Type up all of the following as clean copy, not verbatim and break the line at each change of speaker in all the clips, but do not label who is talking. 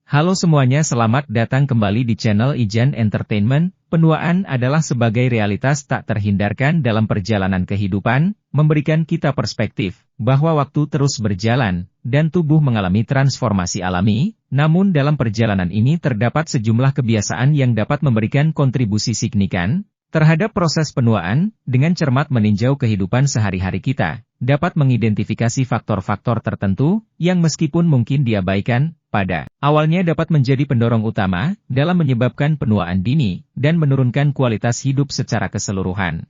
Halo semuanya, selamat datang kembali di channel Ijan Entertainment. Penuaan adalah sebagai realitas tak terhindarkan dalam perjalanan kehidupan, memberikan kita perspektif bahwa waktu terus berjalan, dan tubuh mengalami transformasi alami. Namun dalam perjalanan ini terdapat sejumlah kebiasaan yang dapat memberikan kontribusi signifikan terhadap proses penuaan. Dengan cermat meninjau kehidupan sehari-hari kita, dapat mengidentifikasi faktor-faktor tertentu yang meskipun mungkin diabaikan pada awalnya dapat menjadi pendorong utama dalam menyebabkan penuaan dini dan menurunkan kualitas hidup secara keseluruhan.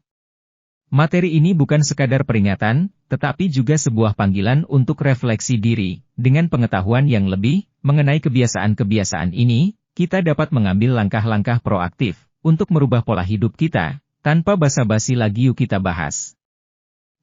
Materi ini bukan sekadar peringatan, tetapi juga sebuah panggilan untuk refleksi diri. Dengan pengetahuan yang lebih mengenai kebiasaan-kebiasaan ini, kita dapat mengambil langkah-langkah proaktif untuk merubah pola hidup kita. Tanpa basa-basi lagi, yuk kita bahas.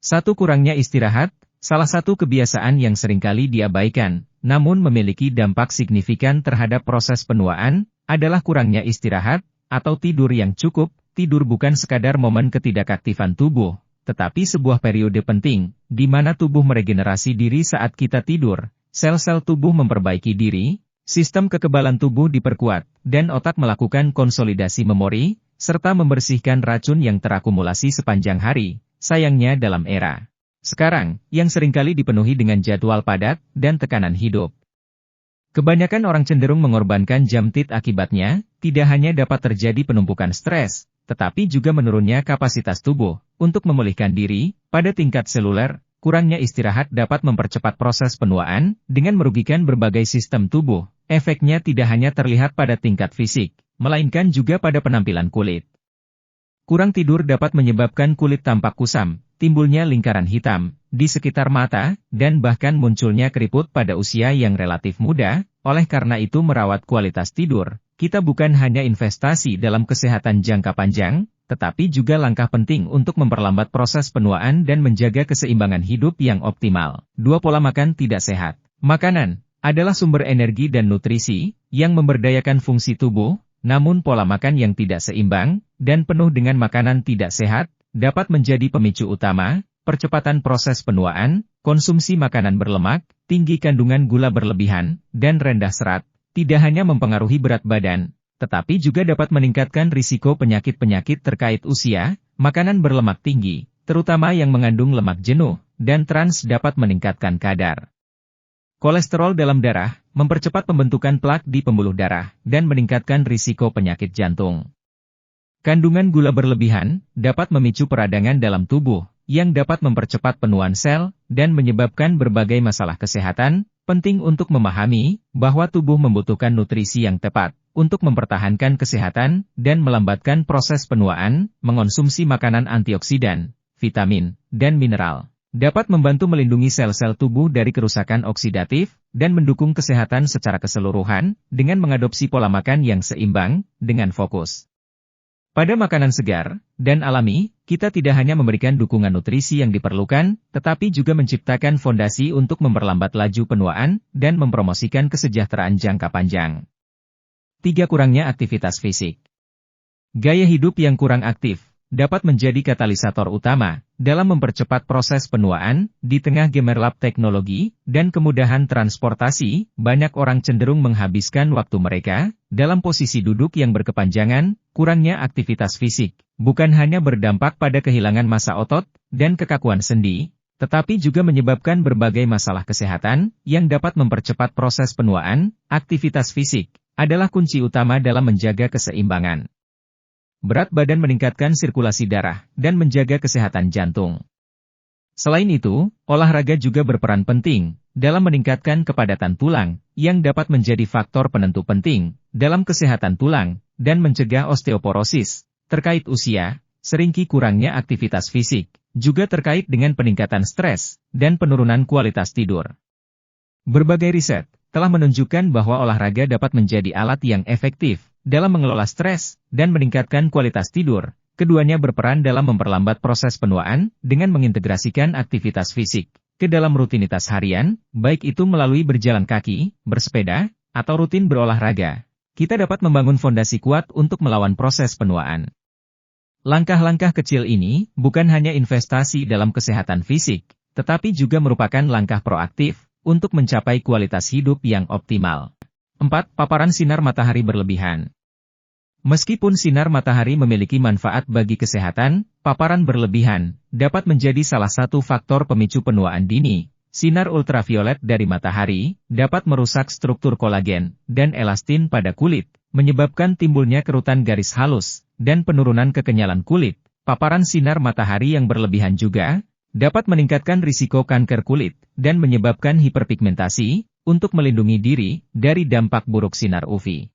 1. Kurangnya istirahat. Salah satu kebiasaan yang seringkali diabaikan, namun memiliki dampak signifikan terhadap proses penuaan, adalah kurangnya istirahat, atau tidur yang cukup. Tidur bukan sekadar momen ketidakaktifan tubuh, tetapi sebuah periode penting, di mana tubuh meregenerasi diri. Saat kita tidur, sel-sel tubuh memperbaiki diri, sistem kekebalan tubuh diperkuat, dan otak melakukan konsolidasi memori, serta membersihkan racun yang terakumulasi sepanjang hari. Sayangnya dalam era sekarang, yang seringkali dipenuhi dengan jadwal padat dan tekanan hidup, kebanyakan orang cenderung mengorbankan jam tidur. Akibatnya, tidak hanya dapat terjadi penumpukan stres, tetapi juga menurunnya kapasitas tubuh untuk memulihkan diri. Pada tingkat seluler, kurangnya istirahat dapat mempercepat proses penuaan dengan merugikan berbagai sistem tubuh. Efeknya tidak hanya terlihat pada tingkat fisik, melainkan juga pada penampilan kulit. Kurang tidur dapat menyebabkan kulit tampak kusam, timbulnya lingkaran hitam di sekitar mata, dan bahkan munculnya keriput pada usia yang relatif muda. Oleh karena itu, merawat kualitas tidur kita bukan hanya investasi dalam kesehatan jangka panjang, tetapi juga langkah penting untuk memperlambat proses penuaan dan menjaga keseimbangan hidup yang optimal. 2. Pola makan tidak sehat. Makanan adalah sumber energi dan nutrisi yang memberdayakan fungsi tubuh, namun pola makan yang tidak seimbang dan penuh dengan makanan tidak sehat dapat menjadi pemicu utama percepatan proses penuaan. Konsumsi makanan berlemak, tinggi kandungan gula berlebihan, dan rendah serat tidak hanya mempengaruhi berat badan, tetapi juga dapat meningkatkan risiko penyakit-penyakit terkait usia. Makanan berlemak tinggi, terutama yang mengandung lemak jenuh dan trans, dapat meningkatkan kadar kolesterol dalam darah, mempercepat pembentukan plak di pembuluh darah, dan meningkatkan risiko penyakit jantung. Kandungan gula berlebihan dapat memicu peradangan dalam tubuh, yang dapat mempercepat penuaan sel, dan menyebabkan berbagai masalah kesehatan. Penting untuk memahami bahwa tubuh membutuhkan nutrisi yang tepat untuk mempertahankan kesehatan dan melambatkan proses penuaan. Mengonsumsi makanan antioksidan, vitamin, dan mineral dapat membantu melindungi sel-sel tubuh dari kerusakan oksidatif, dan mendukung kesehatan secara keseluruhan. Dengan mengadopsi pola makan yang seimbang, dengan fokus pada makanan segar dan alami, kita tidak hanya memberikan dukungan nutrisi yang diperlukan, tetapi juga menciptakan fondasi untuk memperlambat laju penuaan dan mempromosikan kesejahteraan jangka panjang. 3. Kurangnya aktivitas fisik. Gaya hidup yang kurang aktif dapat menjadi katalisator utama dalam mempercepat proses penuaan. Di tengah gemerlap teknologi dan kemudahan transportasi, banyak orang cenderung menghabiskan waktu mereka dalam posisi duduk yang berkepanjangan. Kurangnya aktivitas fisik bukan hanya berdampak pada kehilangan massa otot dan kekakuan sendi, tetapi juga menyebabkan berbagai masalah kesehatan yang dapat mempercepat proses penuaan. Aktivitas fisik adalah kunci utama dalam menjaga keseimbangan berat badan, meningkatkan sirkulasi darah, dan menjaga kesehatan jantung. Selain itu, olahraga juga berperan penting dalam meningkatkan kepadatan tulang, yang dapat menjadi faktor penentu penting dalam kesehatan tulang, dan mencegah osteoporosis. Terkait usia, seringkali kurangnya aktivitas fisik juga terkait dengan peningkatan stres dan penurunan kualitas tidur. Berbagai riset telah menunjukkan bahwa olahraga dapat menjadi alat yang efektif dalam mengelola stres dan meningkatkan kualitas tidur. Keduanya berperan dalam memperlambat proses penuaan dengan mengintegrasikan aktivitas fisik ke dalam rutinitas harian, baik itu melalui berjalan kaki, bersepeda, atau rutin berolahraga. Kita dapat membangun fondasi kuat untuk melawan proses penuaan. Langkah-langkah kecil ini bukan hanya investasi dalam kesehatan fisik, tetapi juga merupakan langkah proaktif untuk mencapai kualitas hidup yang optimal. 4. Paparan sinar matahari berlebihan. Meskipun sinar matahari memiliki manfaat bagi kesehatan, paparan berlebihan dapat menjadi salah satu faktor pemicu penuaan dini. Sinar ultraviolet dari matahari dapat merusak struktur kolagen dan elastin pada kulit, menyebabkan timbulnya kerutan garis halus dan penurunan kekenyalan kulit. Paparan sinar matahari yang berlebihan juga dapat meningkatkan risiko kanker kulit dan menyebabkan hiperpigmentasi. Untuk melindungi diri dari dampak buruk sinar UV,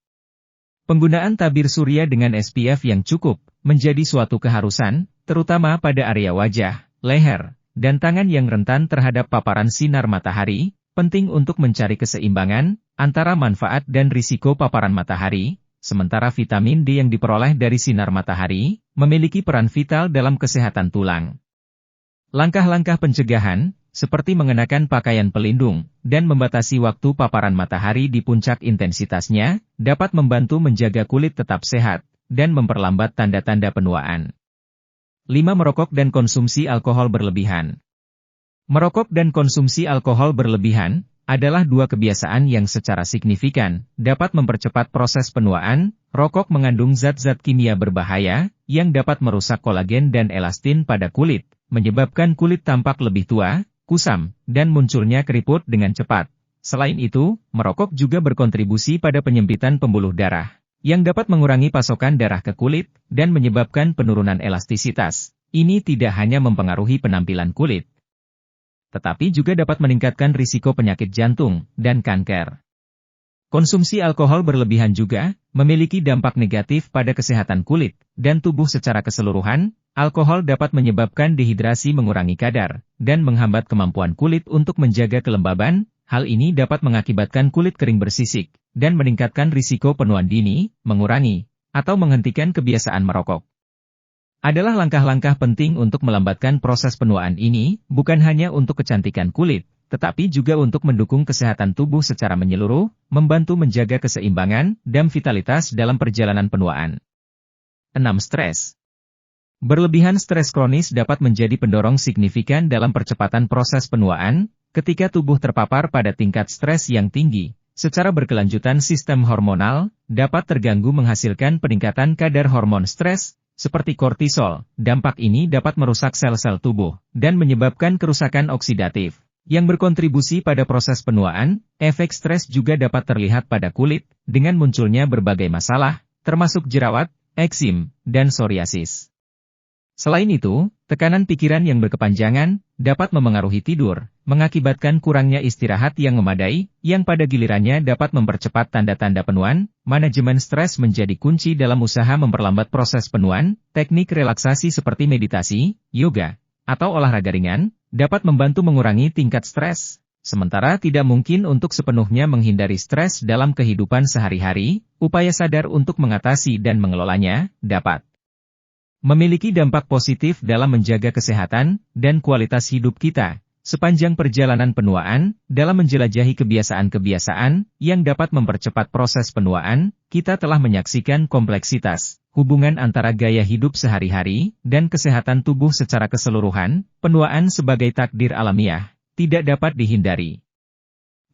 penggunaan tabir surya dengan SPF yang cukup menjadi suatu keharusan, terutama pada area wajah, leher, dan tangan yang rentan terhadap paparan sinar matahari. Penting untuk mencari keseimbangan antara manfaat dan risiko paparan matahari, sementara vitamin D yang diperoleh dari sinar matahari memiliki peran vital dalam kesehatan tulang. Langkah-langkah pencegahan, seperti mengenakan pakaian pelindung dan membatasi waktu paparan matahari di puncak intensitasnya, dapat membantu menjaga kulit tetap sehat dan memperlambat tanda-tanda penuaan. 5. Merokok dan konsumsi alkohol berlebihan. Merokok dan konsumsi alkohol berlebihan adalah dua kebiasaan yang secara signifikan dapat mempercepat proses penuaan. Rokok mengandung zat-zat kimia berbahaya yang dapat merusak kolagen dan elastin pada kulit, menyebabkan kulit tampak lebih tua, kusam, dan munculnya keriput dengan cepat. Selain itu, merokok juga berkontribusi pada penyempitan pembuluh darah, yang dapat mengurangi pasokan darah ke kulit, dan menyebabkan penurunan elastisitas. Ini tidak hanya mempengaruhi penampilan kulit, tetapi juga dapat meningkatkan risiko penyakit jantung dan kanker. Konsumsi alkohol berlebihan juga memiliki dampak negatif pada kesehatan kulit dan tubuh secara keseluruhan. Alkohol dapat menyebabkan dehidrasi, mengurangi kadar, dan menghambat kemampuan kulit untuk menjaga kelembaban. Hal ini dapat mengakibatkan kulit kering bersisik, dan meningkatkan risiko penuaan dini. Mengurangi atau menghentikan kebiasaan merokok adalah langkah-langkah penting untuk melambatkan proses penuaan ini, bukan hanya untuk kecantikan kulit, tetapi juga untuk mendukung kesehatan tubuh secara menyeluruh, membantu menjaga keseimbangan dan vitalitas dalam perjalanan penuaan. 6. Stres. Berlebihan stres kronis dapat menjadi pendorong signifikan dalam percepatan proses penuaan. Ketika tubuh terpapar pada tingkat stres yang tinggi, secara berkelanjutan sistem hormonal dapat terganggu, menghasilkan peningkatan kadar hormon stres, seperti kortisol. Dampak ini dapat merusak sel-sel tubuh dan menyebabkan kerusakan oksidatif yang berkontribusi pada proses penuaan. Efek stres juga dapat terlihat pada kulit dengan munculnya berbagai masalah, termasuk jerawat, eksim, dan psoriasis. Selain itu, tekanan pikiran yang berkepanjangan dapat memengaruhi tidur, mengakibatkan kurangnya istirahat yang memadai, yang pada gilirannya dapat mempercepat tanda-tanda penuaan. Manajemen stres menjadi kunci dalam usaha memperlambat proses penuaan. Teknik relaksasi seperti meditasi, yoga, atau olahraga ringan dapat membantu mengurangi tingkat stres. Sementara tidak mungkin untuk sepenuhnya menghindari stres dalam kehidupan sehari-hari, upaya sadar untuk mengatasi dan mengelolanya dapat memiliki dampak positif dalam menjaga kesehatan dan kualitas hidup kita sepanjang perjalanan penuaan. Dalam menjelajahi kebiasaan-kebiasaan yang dapat mempercepat proses penuaan, kita telah menyaksikan kompleksitas hubungan antara gaya hidup sehari-hari dan kesehatan tubuh secara keseluruhan. Penuaan sebagai takdir alamiah tidak dapat dihindari.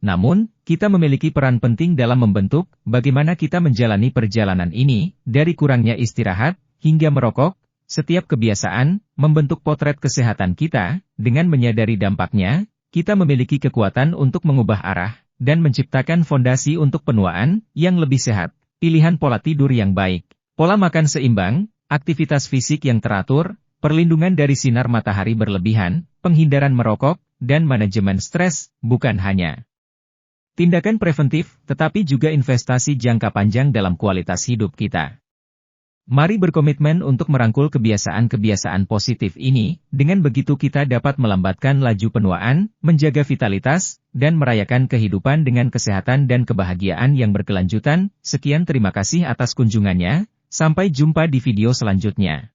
Namun, kita memiliki peran penting dalam membentuk bagaimana kita menjalani perjalanan ini, dari kurangnya istirahat hingga merokok. Setiap kebiasaan membentuk potret kesehatan kita. Dengan menyadari dampaknya, kita memiliki kekuatan untuk mengubah arah dan menciptakan fondasi untuk penuaan yang lebih sehat. Pilihan pola tidur yang baik, pola makan seimbang, aktivitas fisik yang teratur, perlindungan dari sinar matahari berlebihan, penghindaran merokok, dan manajemen stres bukan hanya tindakan preventif, tetapi juga investasi jangka panjang dalam kualitas hidup kita. Mari berkomitmen untuk merangkul kebiasaan-kebiasaan positif ini. Dengan begitu kita dapat melambatkan laju penuaan, menjaga vitalitas, dan merayakan kehidupan dengan kesehatan dan kebahagiaan yang berkelanjutan. Sekian, terima kasih atas kunjungannya. Sampai jumpa di video selanjutnya.